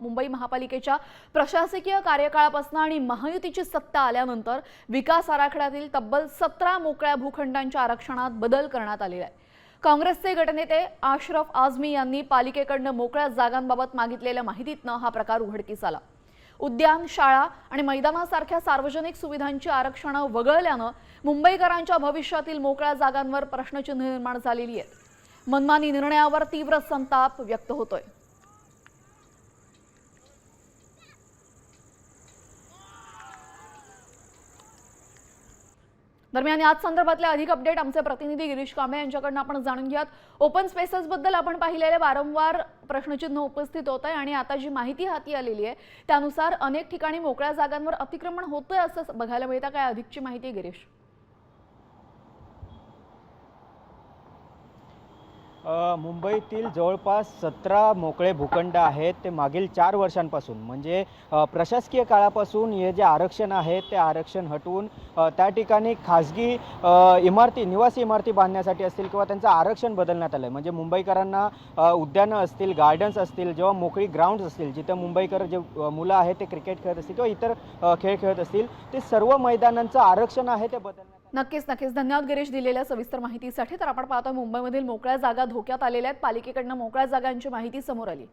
मुंबई महापालिकेच्या प्रशासकीय कार्यकाळापासून आणि महायुतीची सत्ता आल्यानंतर विकास आराखड्यातील तब्बल 17 मोकळ्या भूखंडांच्या आरक्षणात बदल करण्यात आलेला आहे। काँग्रेसचे गटनेते अशरफ आझमी यांनी पालिकेकडून मोकळ्या जागांबाबत मागितलेल्या माहितीतनं हा प्रकार उघडकीस आला। उद्यान, शाळा आणि मैदानासारख्या सार्वजनिक सुविधांची आरक्षणं वगळल्यानं मुंबईकरांच्या भविष्यातील मोकळ्या जागांवर प्रश्नचिन्ह निर्माण झालेली आहे। मनमानी निर्णयावर तीव्र संताप व्यक्त होतोय। दरम्यान याच संदर्भातले अधिक अपडेट आमचे प्रतिनिधी गिरीश कांबळे यांच्याकडून आपण जाणून घेऊयात। ओपन स्पेसेस बद्दल आपण पाहिलेले वारंवार प्रश्नचिन्ह उपस्थित होत आहे आणि आता जी माहिती हाती आलेली आहे त्यानुसार अनेक ठिकाणी मोकळ्या जागांवर अतिक्रमण होतंय असं बघायला मिळतं। काय अधिकची माहिती गिरीश? मुंबईतील जवळपास 17 मोकळे भूखंड आहेत ते मागील 4 वर्षांपासून म्हणजे प्रशासकीय काळापासून हे जे आरक्षण आहे ते आरक्षण हटवून त्या ठिकाणी खाजगी इमारती, निवासी इमारती बांधण्यासाठी असतील किंवा त्यांचं आरक्षण बदलण्यात आलं आहे। म्हणजे मुंबईकरांना उद्यानं असतील, गार्डन्स असतील, जेव्हा मोकळी ग्राउंड्स असतील जिथं मुंबईकर जे मुलं आहेत ते क्रिकेट खेळत असतील किंवा इतर खेळ खेळत असतील ते सर्व मैदानांचं आरक्षण आहे ते बदलण्यात। नक्कीच धन्यवाद गिरीश दिलेल्या सविस्तर माहितीसाठी। तर आपण पाहतोय मुंबईमधील मोकळ्या जागा धोक्यात आलेल्या आहेत। पालिकेकडून मोकळ्या जागांची माहिती समोर आली।